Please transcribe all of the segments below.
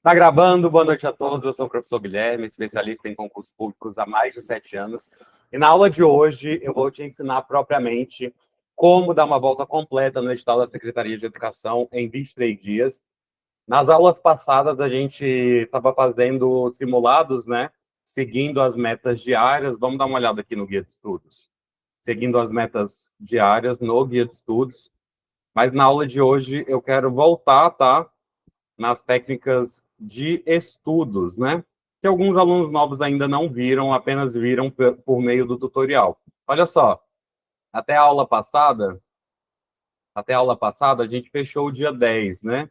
Tá gravando, boa noite a todos. Eu sou o professor Guilherme, especialista em concursos públicos há mais de 7 anos. E na aula de hoje eu vou te ensinar propriamente como dar uma volta completa no edital da Secretaria de Educação em 23 dias. Nas aulas passadas a gente estava fazendo simulados, né? Seguindo as metas diárias. Vamos dar uma olhada aqui no guia de estudos. Seguindo as metas diárias no guia de estudos. Mas na aula de hoje eu quero voltar, tá? Nas técnicas de estudos, né? Que alguns alunos novos ainda não viram, apenas viram por meio do tutorial. Olha só, até a aula passada a gente fechou o dia 10, né?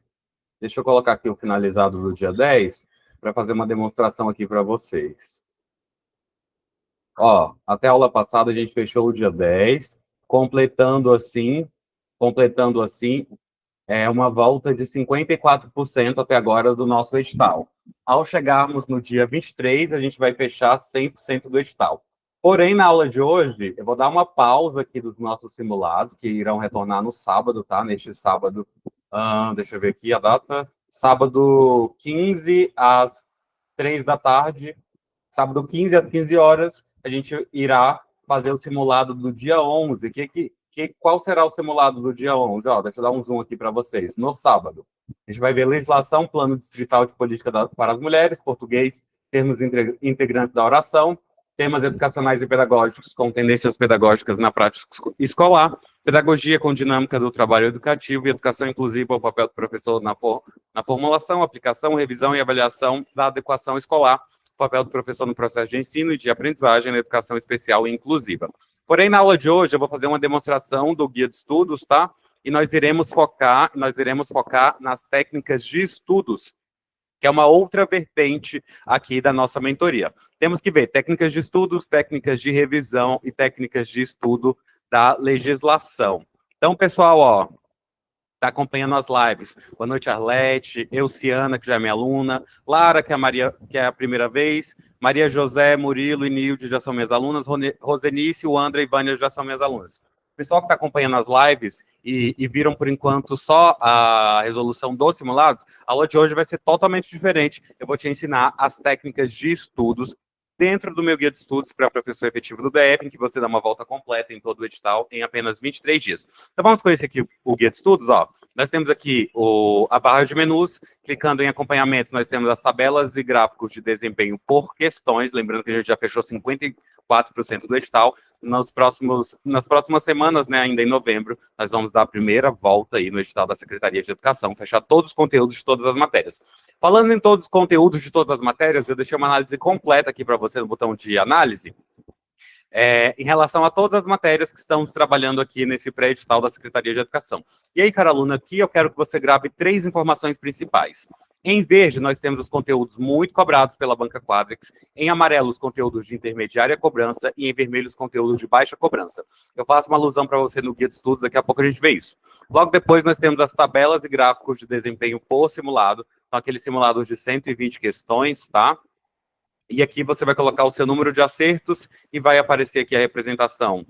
Deixa eu colocar aqui o finalizado do dia 10 para fazer uma demonstração aqui para vocês. Ó, até a aula passada a gente fechou o dia 10, completando assim uma volta de 54% até agora do nosso edital. Ao chegarmos no dia 23, a gente vai fechar 100% do edital. Porém, na aula de hoje, eu vou dar uma pausa aqui dos nossos simulados, que irão retornar no sábado, tá? Neste sábado, deixa eu ver aqui a data. Sábado 15 às 3 da tarde. Sábado 15 às 15 horas, a gente irá fazer o simulado do dia 11. Qual será o simulado do dia 11? Ó, deixa eu dar um zoom aqui para vocês. No sábado, a gente vai ver legislação, plano distrital de política para as mulheres, português, termos integrantes da oração, temas educacionais e pedagógicos com tendências pedagógicas na prática escolar, pedagogia com dinâmica do trabalho educativo e educação inclusiva, o papel do professor na formulação, aplicação, revisão e avaliação da adequação escolar, o papel do professor no processo de ensino e de aprendizagem na educação especial e inclusiva. Porém, na aula de hoje, eu vou fazer uma demonstração do guia de estudos, tá? E nós iremos focar nas técnicas de estudos, que é uma outra vertente aqui da nossa mentoria. Temos que ver técnicas de estudos, técnicas de revisão e técnicas de estudo da legislação. Então, pessoal, ó, está acompanhando as lives. Boa noite, Arlete, Elciana, que já é minha aluna, Lara, que é a primeira vez, Maria José, Murilo e Nilde já são minhas alunas, Rosenice, o André e Vânia já são minhas alunas. O pessoal que está acompanhando as lives e viram, por enquanto, só a resolução dos simulados, a aula de hoje vai ser totalmente diferente. Eu vou te ensinar as técnicas de estudos dentro do meu guia de estudos para professor efetivo do DF, em que você dá uma volta completa em todo o edital em apenas 23 dias. Então vamos conhecer aqui o guia de estudos, ó. Nós temos aqui a barra de menus, clicando em acompanhamentos, nós temos as tabelas e gráficos de desempenho por questões, lembrando que a gente já fechou 54% do edital. Nas próximas semanas, né, ainda em novembro, nós vamos dar a primeira volta aí no edital da Secretaria de Educação, fechar todos os conteúdos de todas as matérias. Falando em todos os conteúdos de todas as matérias, eu deixei uma análise completa aqui para você no botão de análise, em relação a todas as matérias que estamos trabalhando aqui nesse pré-edital da Secretaria de Educação. E aí, cara aluna, aqui eu quero que você grave 3 informações principais. Em verde, nós temos os conteúdos muito cobrados pela banca Quadrix. Em amarelo, os conteúdos de intermediária cobrança. E em vermelho, os conteúdos de baixa cobrança. Eu faço uma alusão para você no guia de estudos, daqui a pouco a gente vê isso. Logo depois, nós temos as tabelas e gráficos de desempenho por simulado. São aqueles simulados de 120 questões, tá? E aqui você vai colocar o seu número de acertos e vai aparecer aqui a representação,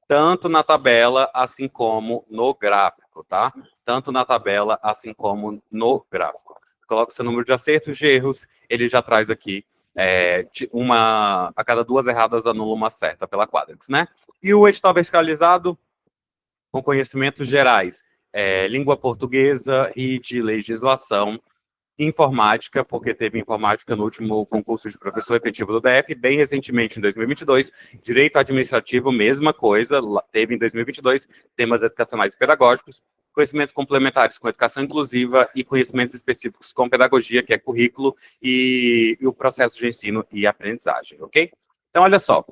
tanto na tabela, assim como no gráfico, tá? Tanto na tabela, assim como no gráfico. Coloca o seu número de acertos, de erros, ele já traz aqui a cada 2 erradas anula uma certa pela Quadrix, né? E o edital verticalizado, com conhecimentos gerais, língua portuguesa e de legislação, informática, porque teve informática no último concurso de professor efetivo do DF, bem recentemente, em 2022, direito administrativo, mesma coisa, teve em 2022, temas educacionais e pedagógicos, conhecimentos complementares com educação inclusiva e conhecimentos específicos com pedagogia, que é currículo, e o processo de ensino e aprendizagem, ok? Então, olha só,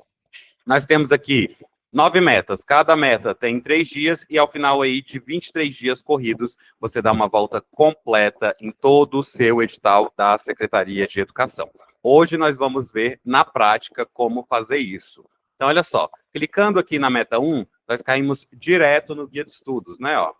nós temos aqui 9 metas, cada meta tem 3 dias e ao final aí de 23 dias corridos, você dá uma volta completa em todo o seu edital da Secretaria de Educação. Hoje nós vamos ver na prática como fazer isso. Então, olha só, clicando aqui na meta 1, nós caímos direto no guia de estudos, né, ó.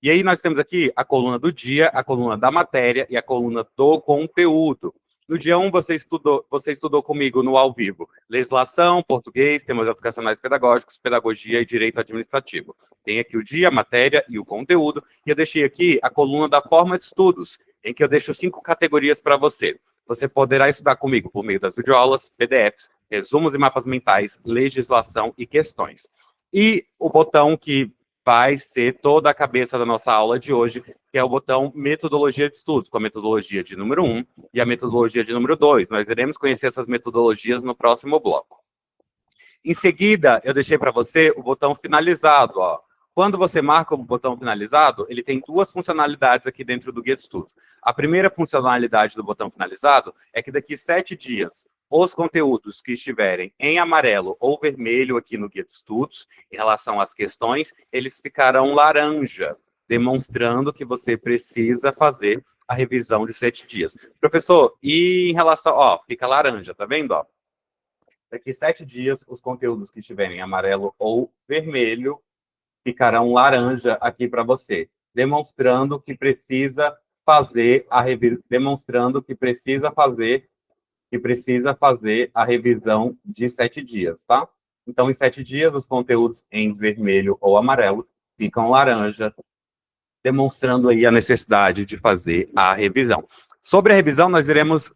E aí nós temos aqui a coluna do dia, a coluna da matéria e a coluna do conteúdo. No dia 1, você estudou comigo no ao vivo legislação, português, temas educacionais pedagógicos, pedagogia e direito administrativo. Tem aqui o dia, a matéria e o conteúdo. E eu deixei aqui a coluna da forma de estudos, em que eu deixo 5 categorias para você. Você poderá estudar comigo por meio das videoaulas, PDFs, resumos e mapas mentais, legislação e questões. E o botão que vai ser toda a cabeça da nossa aula de hoje, que é o botão metodologia de estudos, com a metodologia de número 1 e a metodologia de número 2. Nós iremos conhecer essas metodologias no próximo bloco. Em seguida, eu deixei para você o botão finalizado, ó. Quando você marca o botão finalizado, ele tem 2 funcionalidades aqui dentro do Guia de Estudos. A primeira funcionalidade do botão finalizado é que daqui 7 dias, os conteúdos que estiverem em amarelo ou vermelho aqui no Guia de Estudos, em relação às questões, eles ficarão laranja, demonstrando que você precisa fazer a revisão de 7 dias. Professor, e em relação... Ó, fica laranja, tá vendo? Ó? Daqui 7 dias, os conteúdos que estiverem em amarelo ou vermelho ficarão laranja aqui para você, demonstrando que precisa fazer a revisão de 7 dias, tá? Então, em 7 dias, os conteúdos em vermelho ou amarelo ficam laranja, demonstrando aí a necessidade de fazer a revisão. Sobre a revisão, nós iremos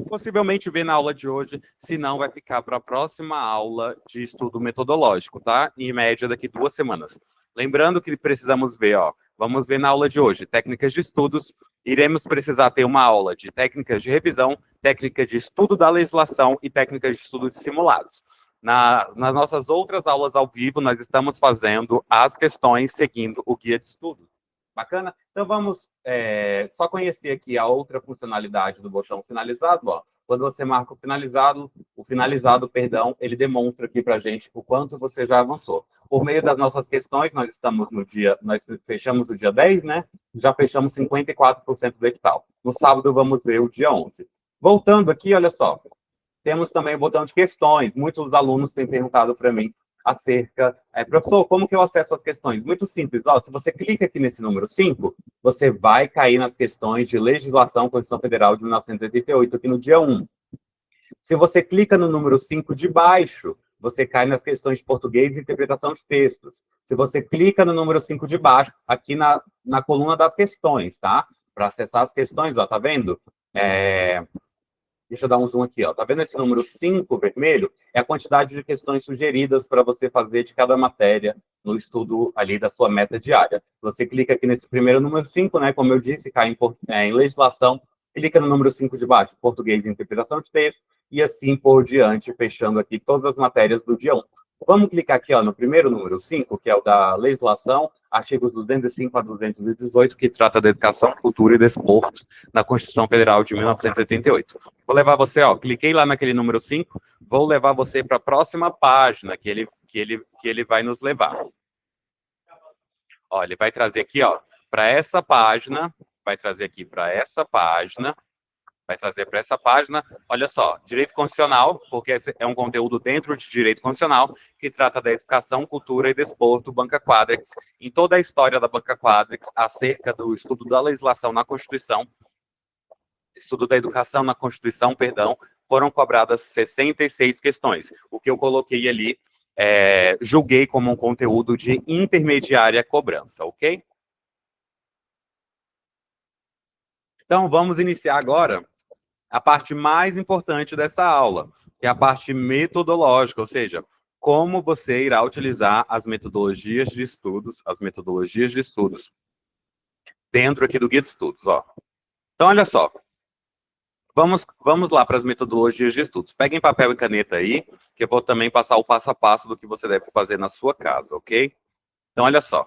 possivelmente ver na aula de hoje, se não vai ficar para a próxima aula de estudo metodológico, tá? Em média, daqui 2 semanas. Lembrando que precisamos ver, ó, vamos ver na aula de hoje, técnicas de estudos, iremos precisar ter uma aula de técnicas de revisão, técnica de estudo da legislação e técnicas de estudo de simulados. Nas nossas outras aulas ao vivo, nós estamos fazendo as questões seguindo o guia de estudos. Bacana? Então, vamos só conhecer aqui a outra funcionalidade do botão finalizado. Ó. Quando você marca o finalizado, perdão, ele demonstra aqui para a gente o quanto você já avançou. Por meio das nossas questões, nós fechamos o dia 10, né? Já fechamos 54% do edital. No sábado, vamos ver o dia 11. Voltando aqui, olha só. Temos também o botão de questões. Muitos alunos têm perguntado para mim acerca... professor, como que eu acesso as questões? Muito simples. Ó, se você clica aqui nesse número 5, você vai cair nas questões de legislação Constituição Federal de 1988, aqui no dia 1. Se você clica no número 5 de baixo, você cai nas questões de português e interpretação de textos. Se você clica no número 5 de baixo, aqui na coluna das questões, tá? Para acessar as questões, ó, tá vendo? Deixa eu dar um zoom aqui, ó. Tá vendo esse número 5 vermelho? É a quantidade de questões sugeridas para você fazer de cada matéria no estudo ali da sua meta diária. Você clica aqui nesse primeiro número 5, né? Como eu disse, cai em legislação. Clica no número 5 de baixo, português e interpretação de texto, e assim por diante, fechando aqui todas as matérias do dia 1. Vamos clicar aqui, ó, no primeiro número 5, que é o da legislação, artigos 205 a 218, que trata da educação, cultura e desporto na Constituição Federal de 1988. Vou levar você, ó, cliquei lá naquele número 5, vou levar você para a próxima página que ele vai nos levar. Ó, ele vai trazer aqui, ó, para essa página, vai trazer para essa página, olha só, direito constitucional, porque esse é um conteúdo dentro de direito constitucional, que trata da educação, cultura e desporto, Banca Quadrex, em toda a história da Banca Quadrex, acerca do estudo da legislação na Constituição, estudo da educação na Constituição, perdão, foram cobradas 66 questões. O que eu coloquei ali, julguei como um conteúdo de intermediária cobrança, ok? Então, vamos iniciar agora a parte mais importante dessa aula, que é a parte metodológica, ou seja, como você irá utilizar as metodologias de estudos, dentro aqui do Guia de Estudos, ó. Então, olha só, vamos lá para as metodologias de estudos. Peguem papel e caneta aí, que eu vou também passar o passo a passo do que você deve fazer na sua casa, ok? Então, olha só.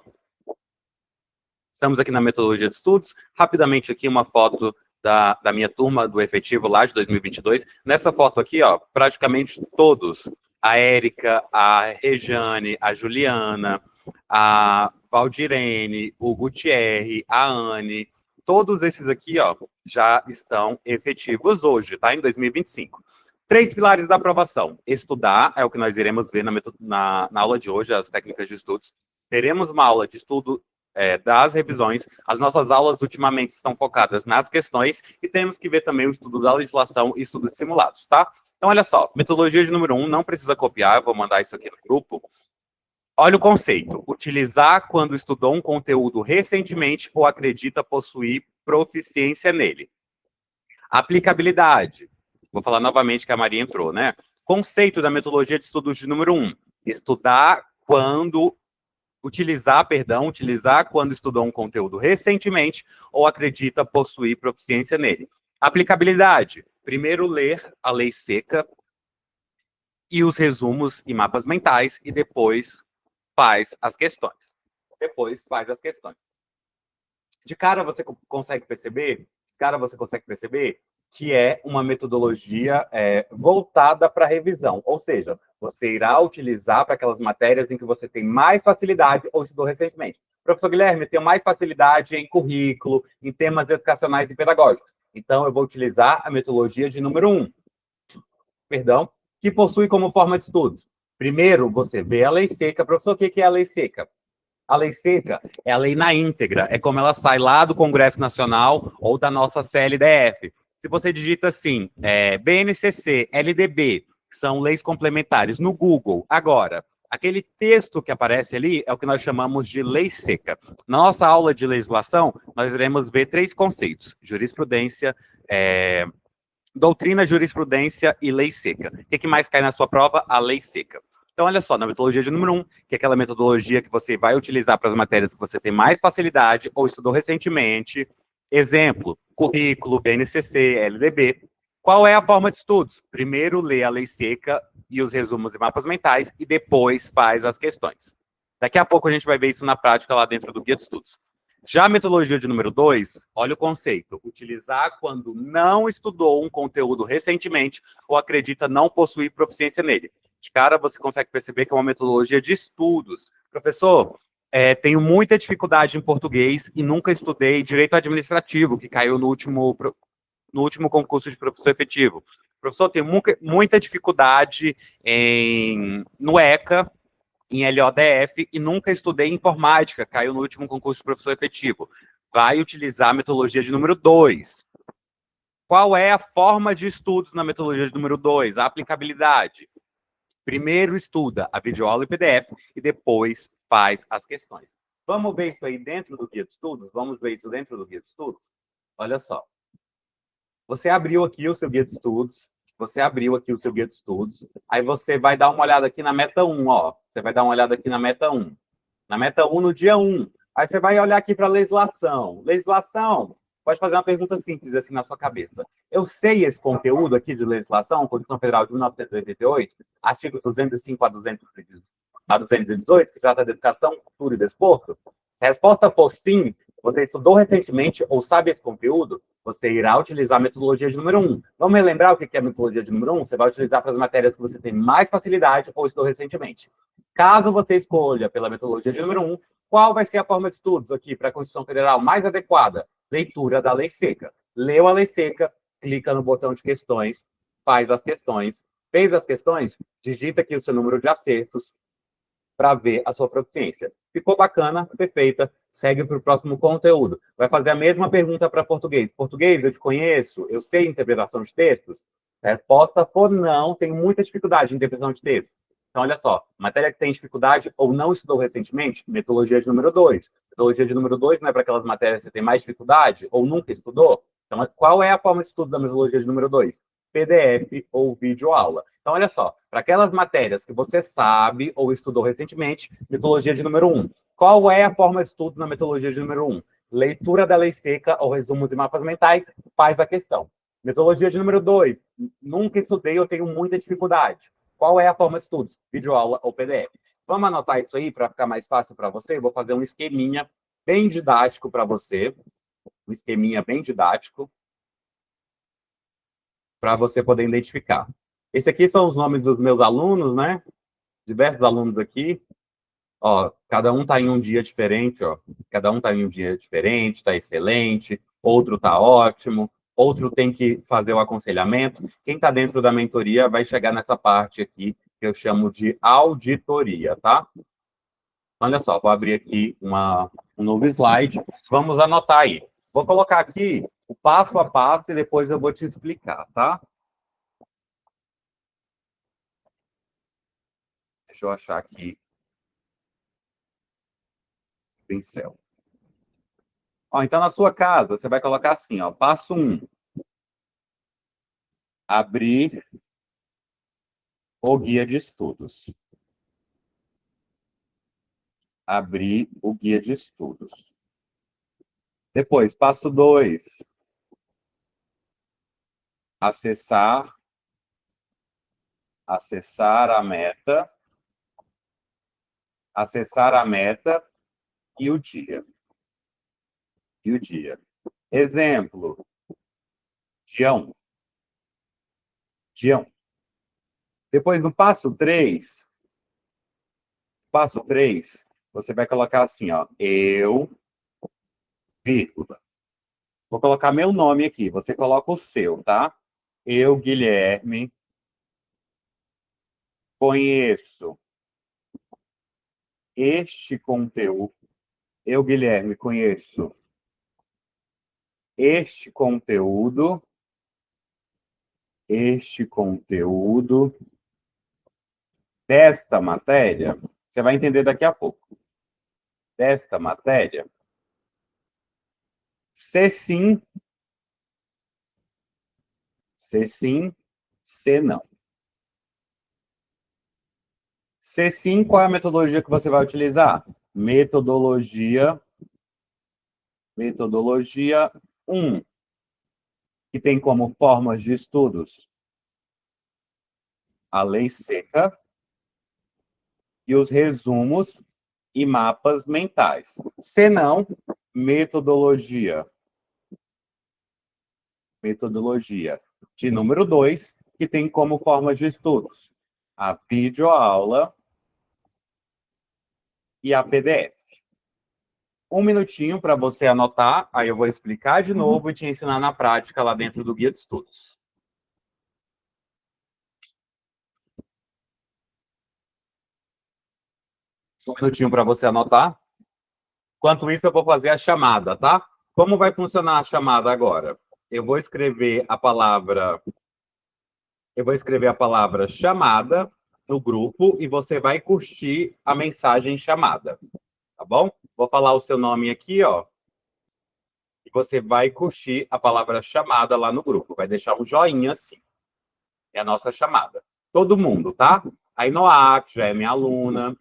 Estamos aqui na metodologia de estudos. Rapidamente aqui uma foto da minha turma do efetivo lá de 2022. Nessa foto aqui, ó, praticamente todos, a Érica, a Rejane, a Juliana, a Valdirene, o Gutierre, a Anne, todos esses aqui, ó, já estão efetivos hoje, tá? Em 2025. 3 pilares da aprovação. Estudar, é o que nós iremos ver na aula de hoje, as técnicas de estudos. Teremos uma aula de estudo das revisões. As nossas aulas ultimamente estão focadas nas questões e temos que ver também o estudo da legislação e estudo de simulados, tá? Então, olha só, metodologia de número 1, não precisa copiar, eu vou mandar isso aqui no grupo. Olha o conceito, utilizar quando estudou um conteúdo recentemente ou acredita possuir proficiência nele. Aplicabilidade. Vou falar novamente que a Maria entrou, né? Conceito da metodologia de estudos de número 1. Utilizar quando estudou um conteúdo recentemente ou acredita possuir proficiência nele. Aplicabilidade. Primeiro ler a lei seca e os resumos e mapas mentais e depois faz as questões. De cara você consegue perceber que é uma metodologia voltada para revisão, ou seja, você irá utilizar para aquelas matérias em que você tem mais facilidade ou estudou recentemente. Professor Guilherme, eu tenho mais facilidade em currículo, em temas educacionais e pedagógicos. Então, eu vou utilizar a metodologia de número 1, que possui como forma de estudos. Primeiro, você vê a lei seca. Professor, o que é a lei seca? A lei seca é a lei na íntegra, é como ela sai lá do Congresso Nacional ou da nossa CLDF. Se você digita assim, BNCC, LDB, que são leis complementares, no Google, agora, aquele texto que aparece ali é o que nós chamamos de lei seca. Na nossa aula de legislação, nós iremos ver 3 conceitos: jurisprudência, doutrina, jurisprudência e lei seca. O que mais cai na sua prova? A lei seca. Então, olha só, na metodologia de número 1, que é aquela metodologia que você vai utilizar para as matérias que você tem mais facilidade ou estudou recentemente. Exemplo, currículo, BNCC, LDB. Qual é a forma de estudos? Primeiro lê a lei seca e os resumos e mapas mentais e depois faz as questões. Daqui a pouco a gente vai ver isso na prática lá dentro do guia de estudos. Já a metodologia de número 2, olha o conceito: utilizar quando não estudou um conteúdo recentemente ou acredita não possuir proficiência nele. De cara, você consegue perceber que é uma metodologia de estudos. Professor, tenho muita dificuldade em português e nunca estudei direito administrativo, que caiu no último concurso de professor efetivo. Professor, tenho muita dificuldade no ECA, em LODF, e nunca estudei informática, caiu no último concurso de professor efetivo. Vai utilizar a metodologia de número 2. Qual é a forma de estudos na metodologia de número 2? A aplicabilidade. Primeiro estuda a videoaula e PDF e depois faz as questões. Vamos ver isso aí dentro do guia de estudos? Olha só. Você abriu aqui o seu guia de estudos. Aí você vai dar uma olhada aqui na meta 1, ó. Você vai dar uma olhada aqui na meta 1. Na meta 1, no dia 1. Aí você vai olhar aqui para legislação. Legislação, pode fazer uma pergunta simples assim na sua cabeça. Eu sei esse conteúdo aqui de legislação, Constituição Federal de 1988, artigo 205 a 218, que trata de educação, cultura e desporto? Se a resposta for sim, você estudou recentemente ou sabe esse conteúdo, você irá utilizar a metodologia de número 1. Vamos relembrar o que é a metodologia de número 1? Você vai utilizar para as matérias que você tem mais facilidade ou estudou recentemente. Caso você escolha pela metodologia de número 1, qual vai ser a forma de estudos aqui para a Constituição Federal mais adequada? Leitura da lei seca. Leu a lei seca, clica no botão de questões, faz as questões. Fez as questões? Digita aqui o seu número de acertos para ver a sua proficiência. Ficou bacana, perfeita, segue para o próximo conteúdo. Vai fazer a mesma pergunta para português. Português, eu te conheço, eu sei interpretação de textos? A resposta for não, tenho muita dificuldade em interpretação de textos. Então, olha só, matéria que tem dificuldade ou não estudou recentemente, metodologia de número 2. Metodologia de número 2 não é para aquelas matérias que você tem mais dificuldade ou nunca estudou? Então, qual é a forma de estudo da metodologia de número 2? PDF ou videoaula. Então, olha só, para aquelas matérias que você sabe ou estudou recentemente, metodologia de número 1. Qual é a forma de estudo na metodologia de número 1? Leitura da lei seca ou resumos e mapas mentais, faz a questão. Metodologia de número 2. Nunca estudei, eu tenho muita dificuldade. Qual é a forma de estudos? Videoaula ou PDF. Vamos anotar isso aí para ficar mais fácil para você? Eu vou fazer um esqueminha bem didático para você. Um esqueminha bem didático para você poder identificar. Esse aqui são os nomes dos meus alunos, né? Diversos alunos aqui. Ó, cada um está em um dia diferente, ó. Cada um está em um dia diferente, está excelente, outro está ótimo, outro tem que fazer o aconselhamento. Quem está dentro da mentoria vai chegar nessa parte aqui, que eu chamo de auditoria, tá? Olha só, vou abrir aqui um novo slide. Vamos anotar aí. Vou colocar aqui o passo a passo e depois eu vou te explicar, tá? Deixa eu achar aqui o pincel. Ó, então, na sua casa, você vai colocar assim, ó, passo 1. Abrir o guia de estudos. Abrir o guia de estudos. Depois, passo 2. Acessar a meta. Acessar a meta e o dia. E o dia. Exemplo. Dia 1. Dia 1. Depois, no passo 3, você vai colocar assim, ó, eu, vírgula. Vou colocar meu nome aqui, você coloca o seu, tá? Eu, Guilherme, conheço este conteúdo. Eu, Guilherme, conheço este conteúdo desta matéria. Você vai entender daqui a pouco. Desta matéria. Se sim, se não. Se sim, qual é a metodologia que você vai utilizar? Metodologia 1, que tem como formas de estudos a lei seca e os resumos e mapas mentais. Se não, metodologia de número 2, que tem como formas de estudos a videoaula e a PDF. Um minutinho para você anotar, aí eu vou explicar de novo e te ensinar na prática lá dentro do guia de estudos. Um minutinho para você anotar. Enquanto isso, eu vou fazer a chamada, tá? Como vai funcionar a chamada agora? Eu vou escrever a palavra chamada no grupo e você vai curtir a mensagem chamada, tá bom? Vou falar o seu nome aqui, ó. E você vai curtir a palavra chamada lá no grupo. Vai deixar um joinha assim. É a nossa chamada. Todo mundo, tá? A Inoá, que já é minha aluna.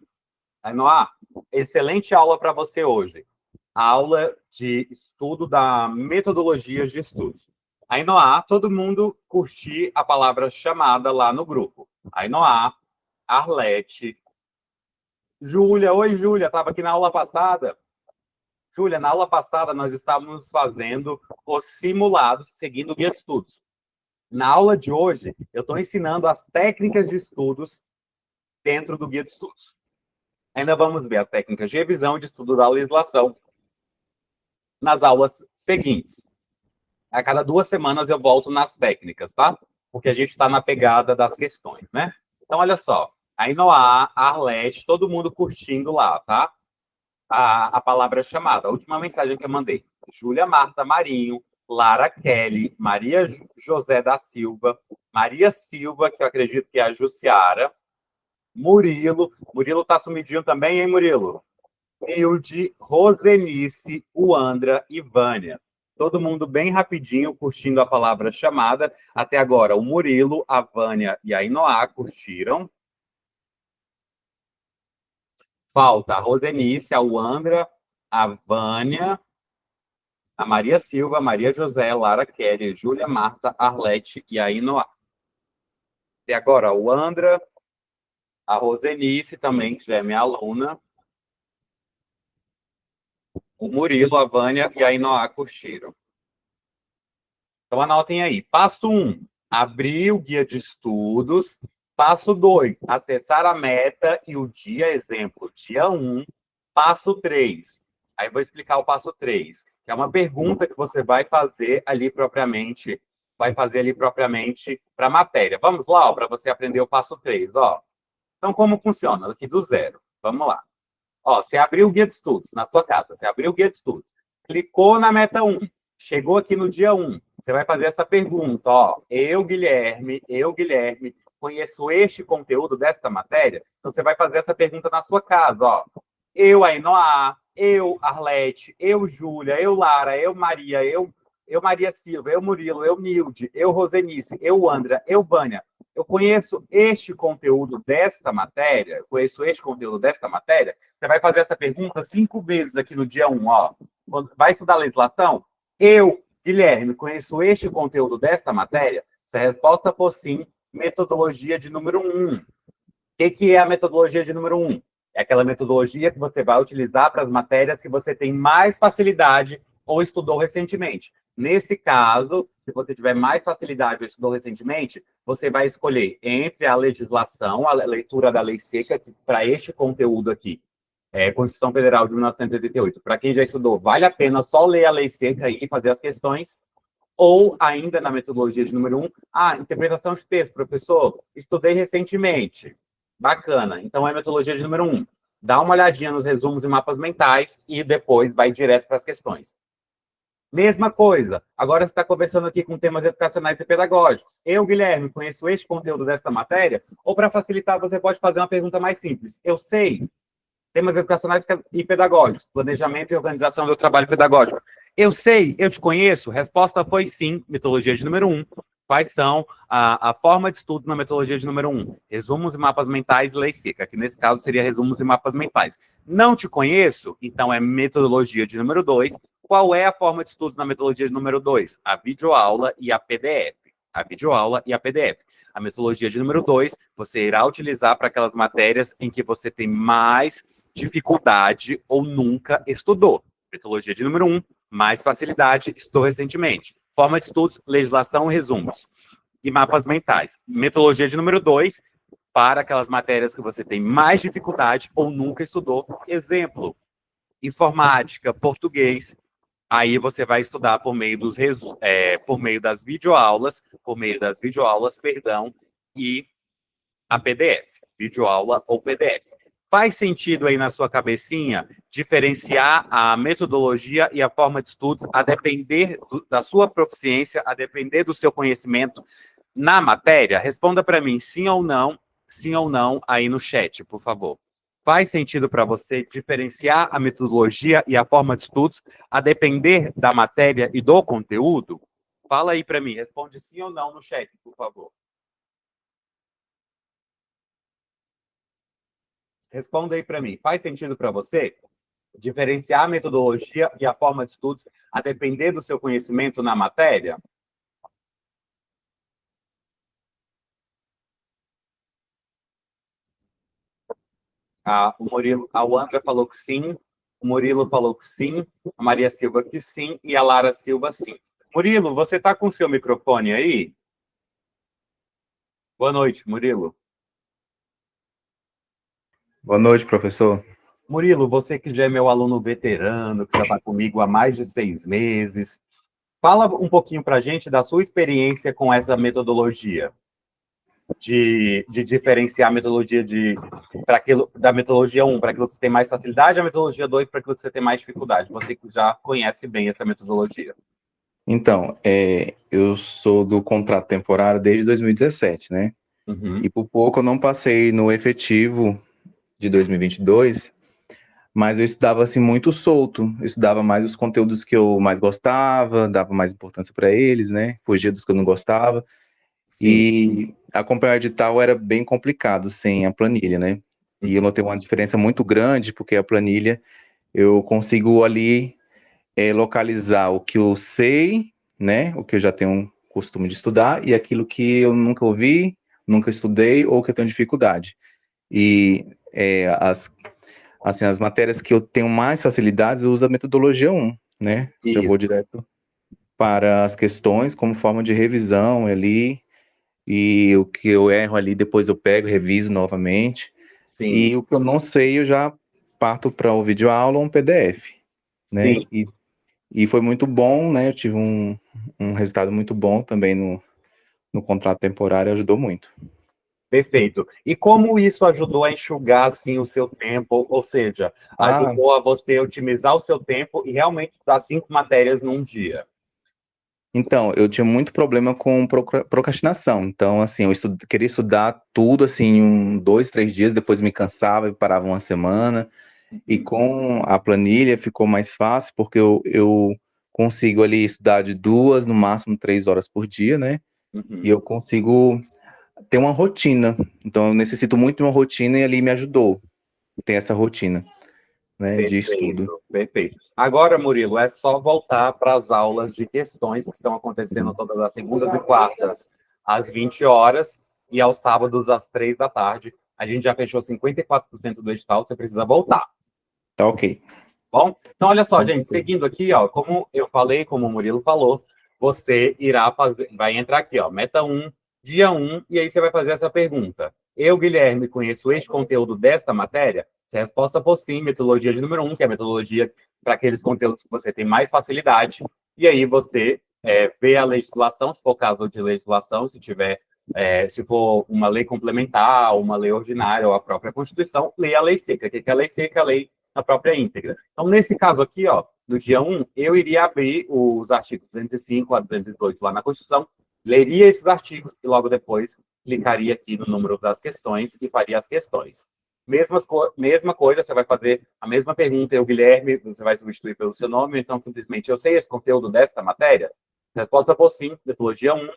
A Inoá, excelente aula para você hoje. Aula de estudo da metodologias de estudos. A Inoá, todo mundo curtir a palavra chamada lá no grupo. A Inoá, Arlete, Júlia. Oi, Júlia, estava aqui na aula passada. Júlia, na aula passada nós estávamos fazendo os simulados, seguindo o guia de estudos. Na aula de hoje, eu estou ensinando as técnicas de estudos dentro do guia de estudos. Ainda vamos ver as técnicas de revisão e de estudo da legislação nas aulas seguintes. A cada 2 semanas eu volto nas técnicas, tá? Porque a gente está na pegada das questões, né? Então, olha só. A Inoá, a Arlete, todo mundo curtindo lá, tá? A palavra chamada. A última mensagem que eu mandei. Júlia Marta Marinho, Lara Kelly, Maria José da Silva, Maria Silva, que eu acredito que é a Jussiara, Murilo. Murilo tá sumidinho também, hein, Murilo? Hilde, Rosenice, Uandra e Vânia. Todo mundo bem rapidinho curtindo a palavra chamada. Até agora, o Murilo, a Vânia e a Inoá curtiram. Falta a Rosenice, a Uandra, a Vânia, a Maria Silva, a Maria José, Lara Kelly, Júlia Marta, Arlete e a Inoá. Até agora, a Uandra, a Rosenice também, que já é minha aluna. O Murilo, a Vânia e a Inoá curtiram. Então, anotem aí. Passo 1, abrir o guia de estudos. Passo 2, acessar a meta e o dia, exemplo, dia 1. Passo 3, aí vou explicar o passo 3, que é uma pergunta que você vai fazer ali propriamente para a matéria. Vamos lá, para você aprender o passo 3, ó. Então, como funciona? Aqui do zero. Vamos lá. Ó, você abriu o guia de estudos na sua casa, você abriu o guia de estudos, clicou na meta 1, chegou aqui no dia 1, você vai fazer essa pergunta, ó, eu, Guilherme, conheço este conteúdo desta matéria, então você vai fazer essa pergunta na sua casa, ó. Eu, a Inoá, eu, Arlete, eu, Júlia, eu, Lara, eu, Maria, eu Maria Silva, eu, Murilo, eu, Nilde, eu, Rosenice, eu, Andra, eu, Vânia. Eu conheço este conteúdo desta matéria, você vai fazer essa pergunta 5 vezes aqui no dia 1, ó. Quando vai estudar legislação? Eu, Guilherme, conheço este conteúdo desta matéria? Se a resposta for sim, metodologia de número 1. O que é a metodologia de número 1? É aquela metodologia que você vai utilizar para as matérias que você tem mais facilidade ou estudou recentemente. Nesse caso, se você tiver mais facilidade ou estudou recentemente, você vai escolher entre a legislação, a leitura da lei seca, para este conteúdo aqui, Constituição Federal de 1988. Para quem já estudou, vale a pena só ler a lei seca e fazer as questões, ou ainda na metodologia de número 1, interpretação de texto, professor, estudei recentemente. Bacana. Então é metodologia de número 1. Dá uma olhadinha nos resumos e mapas mentais e depois vai direto para as questões. Mesma coisa. Agora você está conversando aqui com temas educacionais e pedagógicos. Eu, Guilherme, conheço este conteúdo desta matéria, ou para facilitar, você pode fazer uma pergunta mais simples. Eu sei temas educacionais e pedagógicos, planejamento e organização do trabalho pedagógico. Eu sei, eu te conheço? Resposta foi sim, metodologia de número 1. Quais são a forma de estudo na metodologia de número 1? Resumos e mapas mentais, lei seca, que nesse caso seria resumos e mapas mentais. Não te conheço? Então é metodologia de número 2. Qual é a forma de estudo na metodologia de número 2? A videoaula e a PDF. A videoaula e a PDF. A metodologia de número 2, você irá utilizar para aquelas matérias em que você tem mais dificuldade ou nunca estudou. Metodologia de número 1, mais facilidade, estudou recentemente. Forma de estudos, legislação e resumos. E mapas mentais. Metodologia de número 2, para aquelas matérias que você tem mais dificuldade ou nunca estudou. Exemplo, informática, português. Aí você vai estudar por meio das videoaulas, e a PDF, videoaula ou PDF. Faz sentido aí na sua cabecinha diferenciar a metodologia e a forma de estudos a depender da sua proficiência, a depender do seu conhecimento na matéria? Responda para mim sim ou não aí no chat, por favor. Faz sentido para você diferenciar a metodologia e a forma de estudos a depender da matéria e do conteúdo? Fala aí para mim, responde sim ou não no chat, por favor. Responda aí para mim. Faz sentido para você diferenciar a metodologia e a forma de estudos a depender do seu conhecimento na matéria? O André falou que sim, o Murilo falou que sim, a Maria Silva que sim e a Lara Silva sim. Murilo, você está com o seu microfone aí? Boa noite, Murilo. Boa noite, professor. Murilo, você que já é meu aluno veterano, que já está comigo há mais de 6 meses, fala um pouquinho para a gente da sua experiência com essa metodologia, de diferenciar a metodologia da metodologia 1 para aquilo que você tem mais facilidade, a metodologia 2 para aquilo que você tem mais dificuldade. Você que já conhece bem essa metodologia. Então, eu sou do contrato temporário desde 2017, né? Uhum. E por pouco eu não passei no efetivo de 2022, mas eu estudava assim muito solto. Eu estudava mais os conteúdos que eu mais gostava, dava mais importância para eles, né? Fugia dos que eu não gostava. Sim. E acompanhar o edital era bem complicado sem a planilha, né? E eu notei uma diferença muito grande, porque a planilha eu consigo ali localizar o que eu sei, né, o que eu já tenho um costume de estudar, e aquilo que eu nunca ouvi, nunca estudei, ou que eu tenho dificuldade. E as matérias que eu tenho mais facilidades, eu uso a metodologia 1, né? Isso. Já vou direto para as questões, como forma de revisão ali, e o que eu erro ali, depois eu pego, reviso novamente. Sim. E o que eu não sei, eu já parto para o videoaula ou um PDF, né? Sim. E foi muito bom, né? Eu tive um resultado muito bom também no contrato temporário, ajudou muito. Perfeito. E como isso ajudou a enxugar, assim, o seu tempo? Ou seja, ajudou a você otimizar o seu tempo e realmente estudar 5 matérias num dia? Então, eu tinha muito problema com procrastinação. Então, assim, eu queria estudar tudo, assim, em 2, 3 dias, depois me cansava e parava uma semana. E com a planilha ficou mais fácil, porque eu consigo ali estudar de 2, no máximo 3 horas por dia, né? E eu consigo ter uma rotina. Então, eu necessito muito de uma rotina e ali me ajudou ter essa rotina, né, de estudo. Perfeito, perfeito. Agora, Murilo, é só voltar para as aulas de questões que estão acontecendo todas as segundas e quartas às 20 horas e aos sábados às 3 da tarde. A gente já fechou 54% do edital, você precisa voltar. Tá ok. Bom, então olha só, gente, seguindo aqui, ó, como eu falei, como o Murilo falou, você irá fazer, vai entrar aqui, ó, meta 1, dia 1, e aí você vai fazer essa pergunta. Eu, Guilherme, conheço este conteúdo desta matéria? Se a resposta for sim, metodologia de número 1, que é a metodologia para aqueles conteúdos que você tem mais facilidade, e aí você vê a legislação, se for caso de legislação, se tiver, se for uma lei complementar, uma lei ordinária ou a própria Constituição, lê a lei seca. O que é a lei seca? A lei na própria íntegra. Então, nesse caso aqui, ó, no dia 1, eu iria abrir os artigos 205 a 218 lá na Constituição, leria esses artigos e logo depois clicaria aqui no número das questões e faria as questões. Mesma coisa, você vai fazer a mesma pergunta, eu, Guilherme, você vai substituir pelo seu nome, então simplesmente eu sei esse conteúdo desta matéria? Se a resposta for sim, metodologia 1,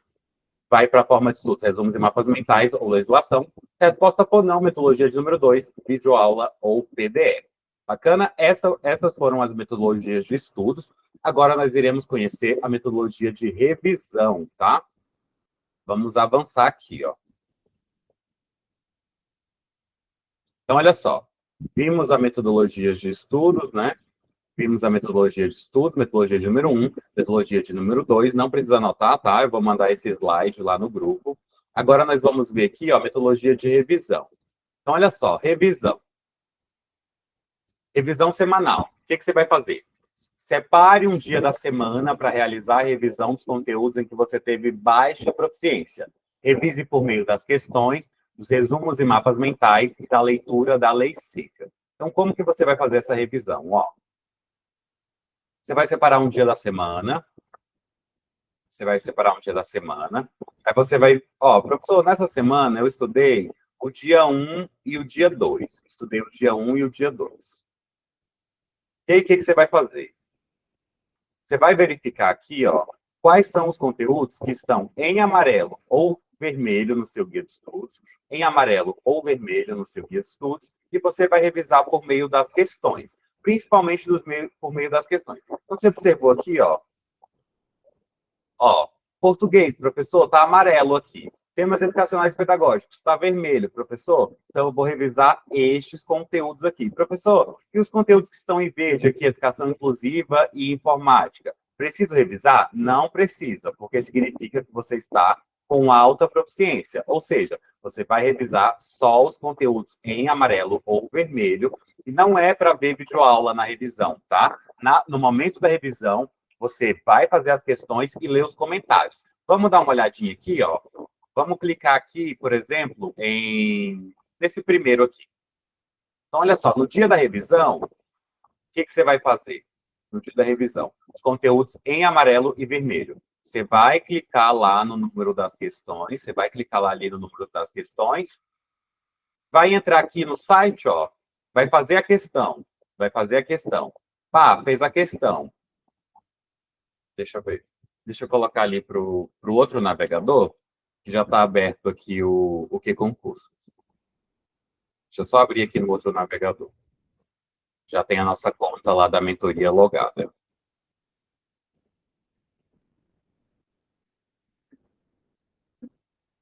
vai para a forma de estudos, resumos e mapas mentais ou legislação. Se a resposta for não, metodologia de número 2, videoaula ou PDF. Bacana? Essas foram as metodologias de estudos. Agora nós iremos conhecer a metodologia de revisão, tá? Vamos avançar aqui, ó. Então, olha só. Vimos a metodologia de estudos, né? Vimos a metodologia de estudo, metodologia de número 1, metodologia de número 2. Não precisa anotar, tá? Eu vou mandar esse slide lá no grupo. Agora nós vamos ver aqui, ó, a metodologia de revisão. Então, olha só, revisão. Revisão semanal. O que você vai fazer? Separe um dia da semana para realizar a revisão dos conteúdos em que você teve baixa proficiência. Revise por meio das questões, dos resumos e mapas mentais e da leitura da lei seca. Então, como que você vai fazer essa revisão? Ó, você vai separar um dia da semana. Você vai separar um dia da semana. Aí você vai... Ó, professor, nessa semana eu estudei o dia 1 e o dia 2. Estudei o dia 1 e o dia 2. E aí, o que você vai fazer? Você vai verificar aqui, ó, quais são os conteúdos que estão em amarelo ou vermelho no seu guia de estudos, em amarelo ou vermelho no seu guia de estudos, e você vai revisar por meio das questões, principalmente por meio das questões. Então, você observou aqui, ó, português, professor, está amarelo aqui. Temas educacionais pedagógicos, está vermelho, professor. Então, eu vou revisar estes conteúdos aqui. Professor, e os conteúdos que estão em verde aqui, educação inclusiva e informática? Preciso revisar? Não precisa, porque significa que você está com alta proficiência. Ou seja, você vai revisar só os conteúdos em amarelo ou vermelho, e não é para ver videoaula na revisão, tá? No momento da revisão, você vai fazer as questões e ler os comentários. Vamos dar uma olhadinha aqui, ó. Vamos clicar aqui, por exemplo, nesse primeiro aqui. Então, olha só, no dia da revisão, o que você vai fazer? No dia da revisão, os conteúdos em amarelo e vermelho. Você vai clicar lá no número das questões, você vai clicar lá ali no número das questões, vai entrar aqui no site, ó, vai fazer a questão, Pá, fez a questão. Deixa eu ver. Deixa eu colocar ali para o outro navegador, que já está aberto aqui o que concurso. Deixa eu só abrir aqui no outro navegador. Já tem a nossa conta lá da mentoria logada.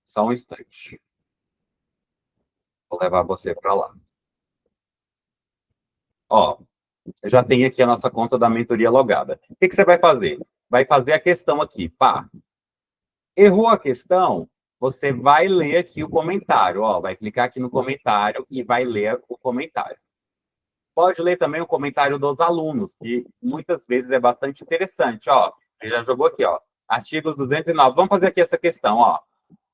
Só um instante. Vou levar você para lá. Ó, eu já tenho aqui a nossa conta da mentoria logada. O que você vai fazer? Vai fazer a questão aqui. Pá. Errou a questão? Você vai ler aqui o comentário. Ó, vai clicar aqui no comentário e vai ler o comentário. Pode ler também o comentário dos alunos, que muitas vezes é bastante interessante. Ó, ele já jogou aqui, ó. Artigo 209. Vamos fazer aqui essa questão, ó.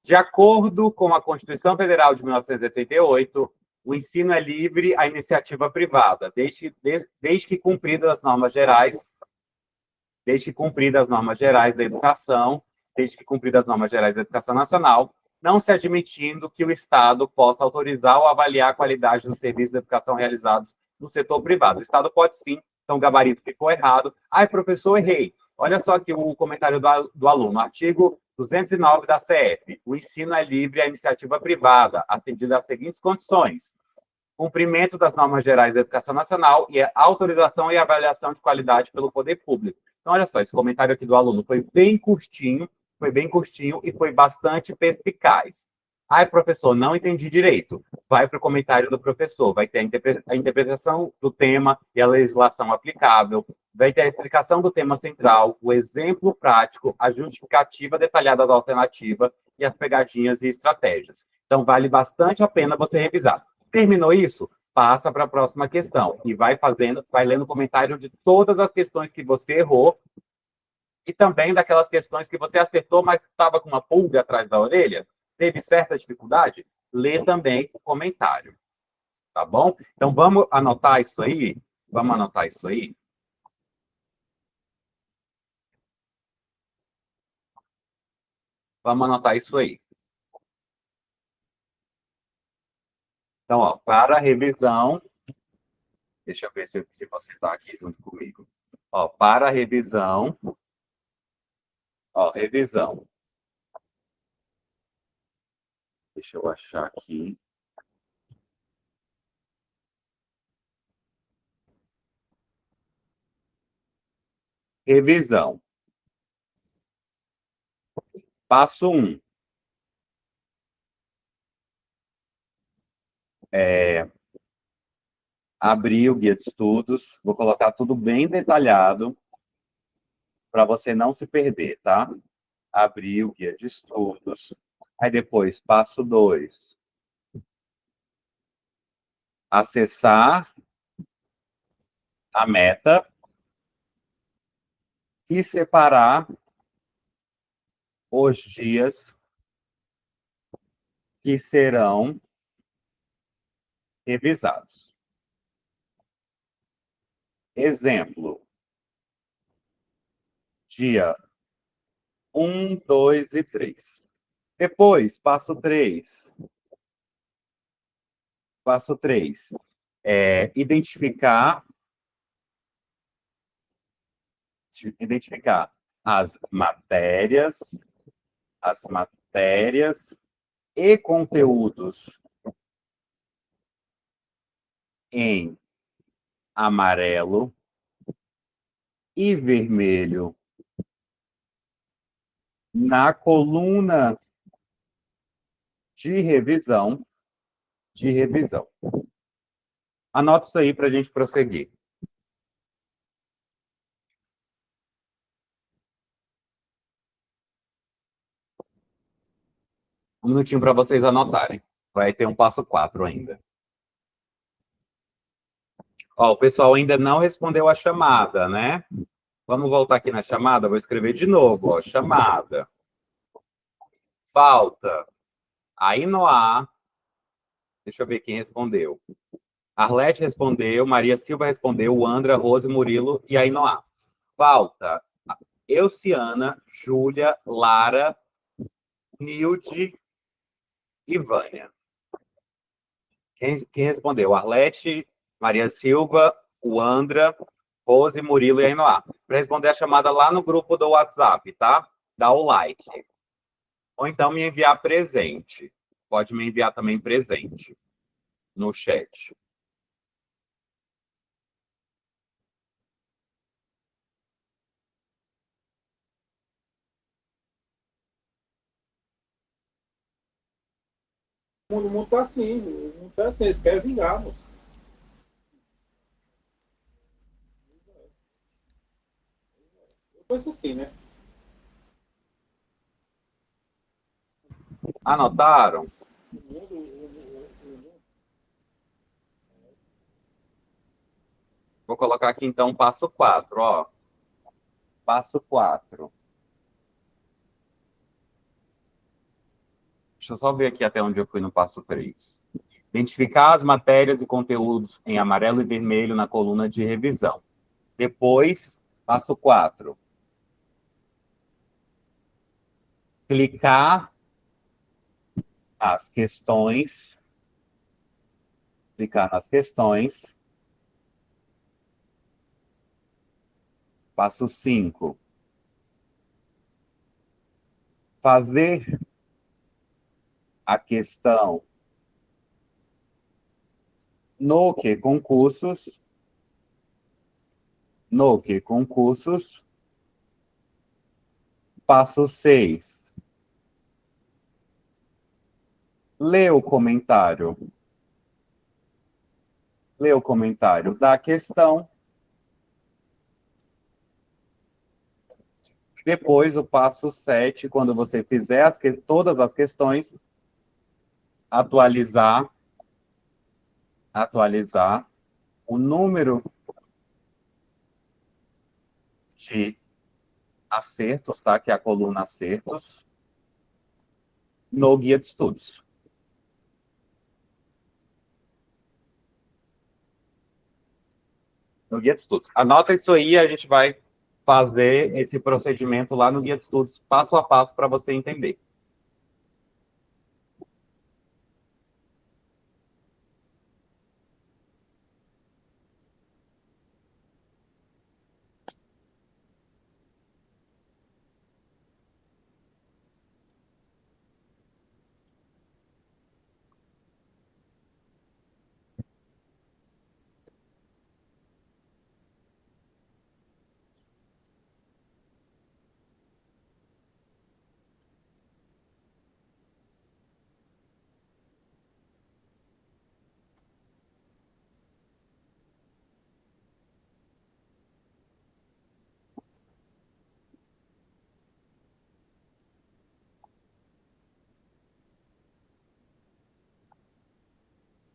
De acordo com a Constituição Federal de 1988, o ensino é livre à iniciativa privada, desde que cumpridas as normas gerais, da educação, desde que cumpridas as normas gerais da educação nacional, não se admitindo que o Estado possa autorizar ou avaliar a qualidade dos serviços de educação realizados no setor privado. O Estado pode sim, então o gabarito ficou errado. Ai, professor, errei. Olha só aqui o comentário do aluno. Artigo 209 da CF. O ensino é livre à iniciativa privada, atendida às seguintes condições: cumprimento das normas gerais da educação nacional e a autorização e avaliação de qualidade pelo poder público. Então, olha só, esse comentário aqui do aluno foi bem curtinho e foi bastante perspicaz. Ai, professor, não entendi direito. Vai para o comentário do professor, vai ter a interpretação do tema e a legislação aplicável, vai ter a explicação do tema central, o exemplo prático, a justificativa detalhada da alternativa e as pegadinhas e estratégias. Então, vale bastante a pena você revisar. Terminou isso? Passa para a próxima questão e vai lendo comentário de todas as questões que você errou e também daquelas questões que você acertou, mas estava com uma pulga atrás da orelha, teve certa dificuldade, lê também o comentário, tá bom? Então, vamos anotar isso aí? Vamos anotar isso aí? Vamos anotar isso aí. Então, ó, para revisão, deixa eu ver se você está aqui junto comigo. Ó, para revisão, ó, revisão. Deixa eu achar aqui. Revisão. Passo 1. Abrir o guia de estudos. Vou colocar tudo bem detalhado para você não se perder, tá? Abrir o guia de estudos. Aí depois, passo 2. Acessar a meta e separar os dias que serão revisados. Exemplo. Dia 1, 2 e 3. Depois, passo 3. Passo 3. Identificar as matérias e conteúdos em amarelo e vermelho na coluna de revisão. Anota isso aí para a gente prosseguir. Um minutinho para vocês anotarem. Vai ter um passo 4 ainda. Ó, o pessoal ainda não respondeu a chamada, né? Vamos voltar aqui na chamada, vou escrever de novo, ó, chamada. Falta Ainoá. Deixa eu ver quem respondeu. Arlete respondeu, Maria Silva respondeu, Andra, Rose, Murilo e Ainoá. Falta Euciana, Júlia, Lara, Nilde e Vânia. Quem respondeu? Arlete, Maria Silva, o Andra, Rose, Murilo e Ainoá. Para responder a chamada lá no grupo do WhatsApp, tá? Dá o like. Ou então me enviar presente. Pode me enviar também presente no chat. O mundo tá assim, eles querem vingar, moço. Eu penso assim, né? Anotaram? Vou colocar aqui, então, passo 4, ó. Passo 4. Deixa eu só ver aqui até onde eu fui no passo 3. Identificar as matérias e conteúdos em amarelo e vermelho na coluna de revisão. Depois, passo 4. Clicar as questões. Clicar nas questões Passo 5. Fazer a questão no que concursos. No que concursos. Passo 6. Lê o comentário. Lê o comentário da questão. Depois, o passo 7, quando você fizer todas as questões, atualizar o número de acertos, tá? Que é a coluna acertos, no guia de estudos. No guia de estudos. Anota isso aí, a gente vai fazer esse procedimento lá no guia de estudos, passo a passo, para você entender.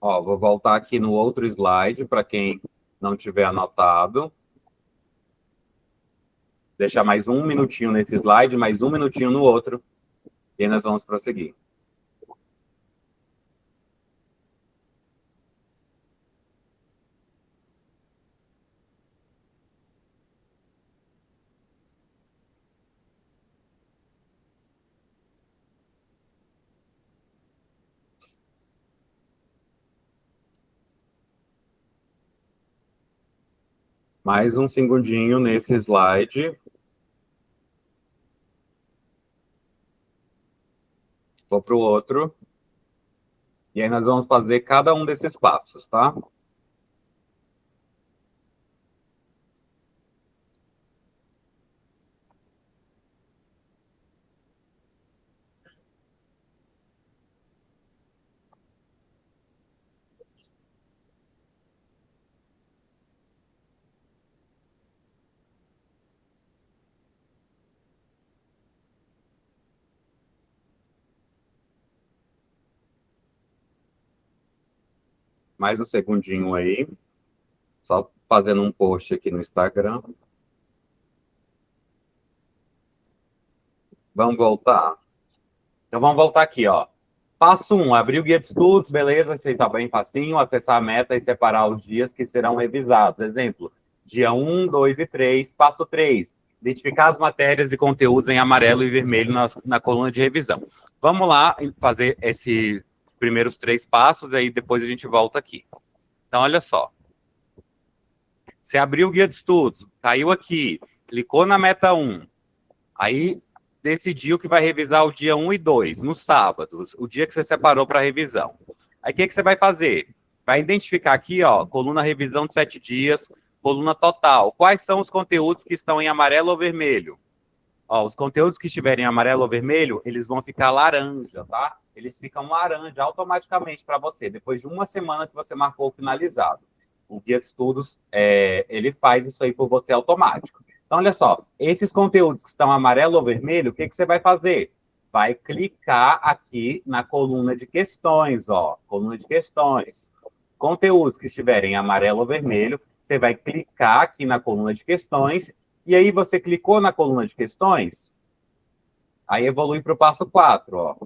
Ó, vou voltar aqui no outro slide, para quem não tiver anotado. Deixar mais um minutinho nesse slide, mais um minutinho no outro, e nós vamos prosseguir. Mais um segundinho nesse slide. Vou para o outro. E aí nós vamos fazer cada um desses passos, tá? Mais um segundinho aí. Só fazendo um post aqui no Instagram. Vamos voltar? Então vamos voltar aqui, ó. Passo 1, abrir o guia de estudos, beleza, isso aí tá bem facinho, acessar a meta e separar os dias que serão revisados. Exemplo, dia 1, 2 e 3. Passo 3, identificar as matérias e conteúdos em amarelo e vermelho na coluna de revisão. Vamos lá fazer esses primeiros 3 passos, e aí depois a gente volta aqui. Então, olha só. Você abriu o guia de estudos, caiu aqui, clicou na meta 1, aí decidiu que vai revisar o dia 1 e 2, no sábado, o dia que você separou para revisão. Aí o que você vai fazer? Vai identificar aqui, ó, coluna revisão de 7 dias, coluna total. Quais são os conteúdos que estão em amarelo ou vermelho? Ó, os conteúdos que estiverem em amarelo ou vermelho, eles vão ficar laranja, tá? Eles ficam laranja automaticamente para você, depois de uma semana que você marcou finalizado. O guia de estudos, ele faz isso aí por você automático. Então, olha só, esses conteúdos que estão amarelo ou vermelho, o que você vai fazer? Vai clicar aqui na coluna de questões, ó, coluna de questões. Conteúdos que estiverem em amarelo ou vermelho, você vai clicar aqui na coluna de questões, e aí você clicou na coluna de questões, aí evolui para o passo 4, ó.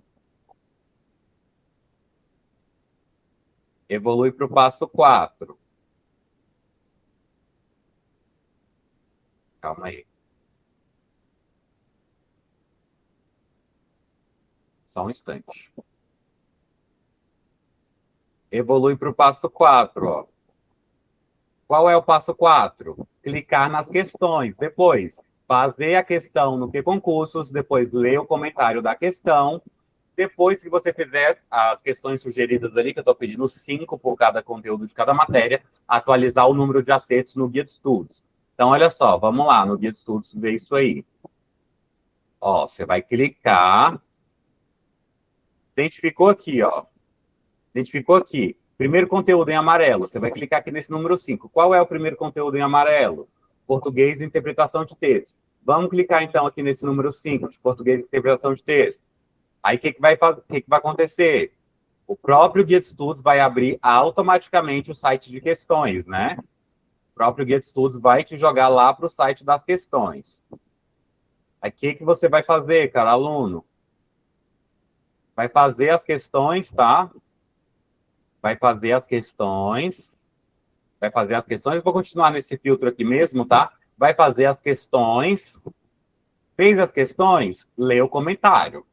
Evolui para o passo 4. Calma aí. Só um instante. Evolui para o passo 4, ó. Qual é o passo 4? Clicar nas questões. Depois, fazer a questão no QConcursos, depois ler o comentário da questão. Depois que você fizer as questões sugeridas ali, que eu estou pedindo 5 por cada conteúdo de cada matéria, atualizar o número de acertos no guia de estudos. Então, olha só, vamos lá, no guia de estudos ver isso aí. Ó, você vai clicar. Identificou aqui, ó. Identificou aqui. Primeiro conteúdo em amarelo. Você vai clicar aqui nesse número 5. Qual é o primeiro conteúdo em amarelo? Português e interpretação de texto. Vamos clicar, então, aqui nesse número 5, de português e interpretação de texto. Aí, o que vai acontecer? O próprio guia de estudos vai abrir automaticamente o site de questões, né? O próprio guia de estudos vai te jogar lá para o site das questões. Aí, o que você vai fazer, cara, aluno? Vai fazer as questões, tá? Vai fazer as questões. Vai fazer as questões. Eu vou continuar nesse filtro aqui mesmo, tá? Vai fazer as questões. Fez as questões? Lê o comentário.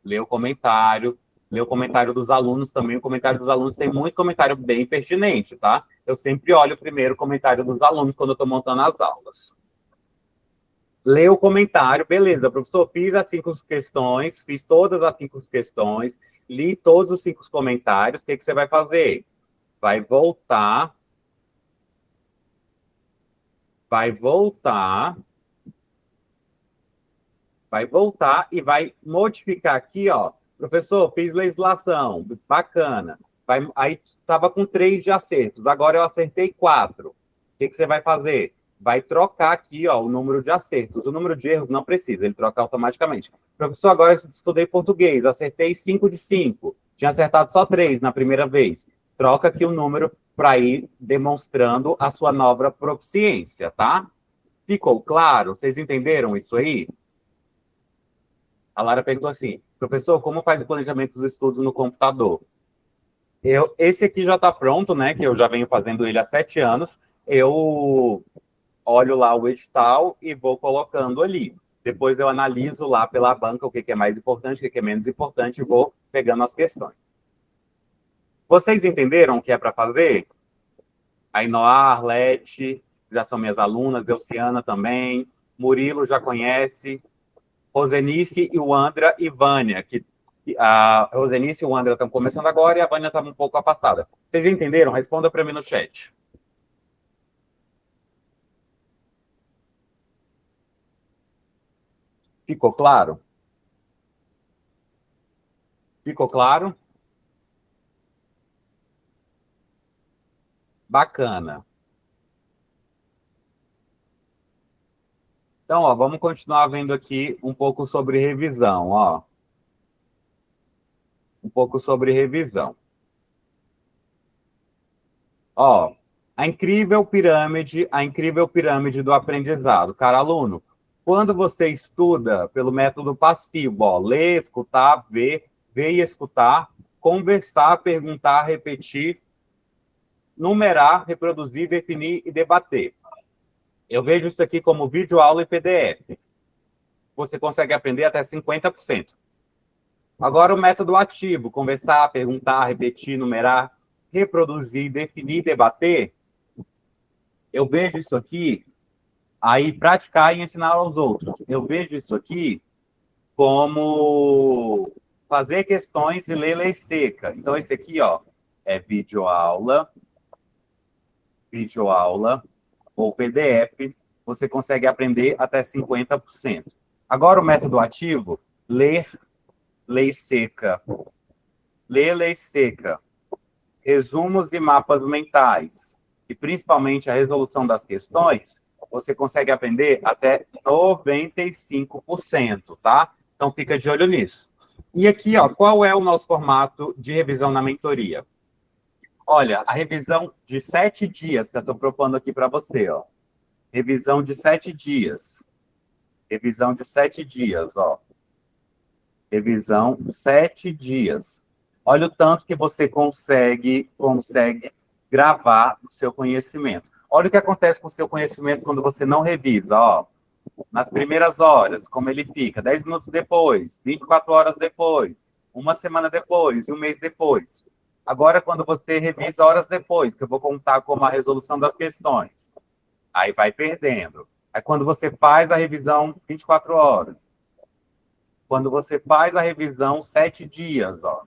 Lê o comentário. Lê o comentário dos alunos também. O comentário dos alunos tem muito comentário bem pertinente, tá? Eu sempre olho primeiro o comentário dos alunos quando eu estou montando as aulas. Lê o comentário, beleza, professor, fiz as 5 questões, fiz todas as 5 questões, li todos os 5 comentários, o que você vai fazer? Vai voltar e vai modificar aqui, ó, professor, fiz legislação, bacana, aí estava com 3 de acertos, agora eu acertei 4, o que você vai fazer? Vai trocar aqui, ó, o número de acertos. O número de erros não precisa, ele troca automaticamente. Professor, agora eu estudei português, acertei 5 de 5. Tinha acertado só 3 na primeira vez. Troca aqui o número para ir demonstrando a sua nova proficiência, tá? Ficou claro? Vocês entenderam isso aí? A Lara perguntou assim, professor, como faz o planejamento dos estudos no computador? Esse aqui já está pronto, né? Que eu já venho fazendo ele há 7 anos. Eu olho lá o edital e vou colocando ali. Depois eu analiso lá pela banca o que é mais importante, o que é menos importante, e vou pegando as questões. Vocês entenderam o que é para fazer? A Inoá, Arlete, já são minhas alunas, Elciana também, Murilo já conhece, Rosenice e o Andra e Vânia, que a Rosenice e o Andra estão começando agora e a Vânia está um pouco afastada. Vocês entenderam? Responda para mim no chat. Ficou claro? Ficou claro? Bacana. Então, ó, vamos continuar vendo aqui um pouco sobre revisão, ó. Um pouco sobre revisão. Ó, a incrível pirâmide do aprendizado. Cara, aluno, quando você estuda pelo método passivo, ó, ler, escutar, ver e escutar, conversar, perguntar, repetir, numerar, reproduzir, definir e debater. Eu vejo isso aqui como vídeo, aula e PDF. Você consegue aprender até 50%. Agora, o método ativo, conversar, perguntar, repetir, numerar, reproduzir, definir, debater, eu vejo isso aqui, aí praticar e ensinar aos outros. Eu vejo isso aqui como fazer questões e ler lei seca. Então, esse aqui, ó, é videoaula ou PDF, você consegue aprender até 50%. Agora, o método ativo, ler lei seca, resumos e mapas mentais, e principalmente a resolução das questões, você consegue aprender até 95%, tá? Então, fica de olho nisso. E aqui, ó, qual é o nosso formato de revisão na mentoria? Olha, a revisão de 7 dias que eu estou propondo aqui para você, ó. Revisão de 7 dias. Revisão de 7 dias, ó. Revisão 7 dias. Olha o tanto que você consegue gravar o seu conhecimento. Olha o que acontece com o seu conhecimento quando você não revisa, ó. Nas primeiras horas, como ele fica, 10 minutos depois, 24 horas depois, uma semana depois, um mês depois. Agora, quando você revisa horas depois, que eu vou contar como a resolução das questões, aí vai perdendo. Aí, quando você faz a revisão 24 horas, quando você faz a revisão 7 dias, ó,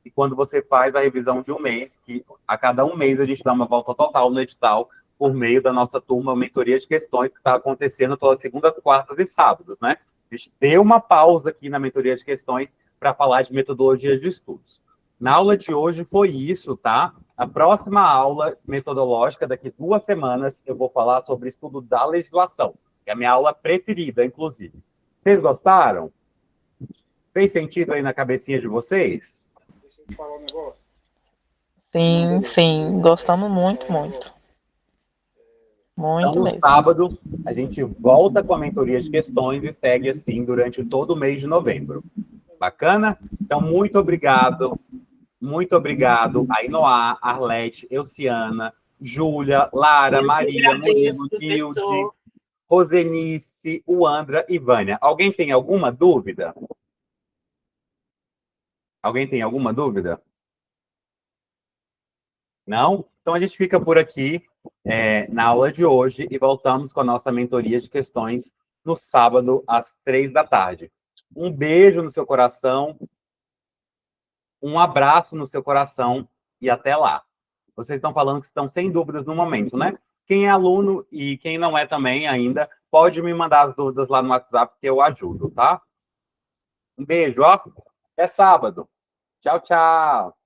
e quando você faz a revisão de um mês, que a cada um mês a gente dá uma volta total no edital, por meio da nossa turma Mentoria de Questões, que está acontecendo todas segundas, quartas e sábados, né? A gente deu uma pausa aqui na Mentoria de Questões para falar de metodologia de estudos. Na aula de hoje foi isso, tá? A próxima aula metodológica, daqui 2 semanas, eu vou falar sobre estudo da legislação, que é a minha aula preferida, inclusive. Vocês gostaram? Fez sentido aí na cabecinha de vocês? Deixa eu te falar um negócio. Sim, sim, gostamos muito, muito. Então, Muito no mesmo. sábado, a gente volta com a mentoria de questões e segue assim durante todo o mês de novembro. Bacana? Então, muito obrigado. Muito obrigado. Ainoá, Arlete, Elciana, Júlia, Lara, Eu que Maria, agradeço, Murilo, Nilde, professor. Rosenice, Uandra e Vânia. Alguém tem alguma dúvida? Alguém tem alguma dúvida? Não? Então a gente fica por aqui na aula de hoje e voltamos com a nossa mentoria de questões no sábado, às 3 da tarde. Um beijo no seu coração, um abraço no seu coração e até lá. Vocês estão falando que estão sem dúvidas no momento, né? Quem é aluno e quem não é também ainda, pode me mandar as dúvidas lá no WhatsApp que eu ajudo, tá? Um beijo, ó. Até sábado. Tchau, tchau.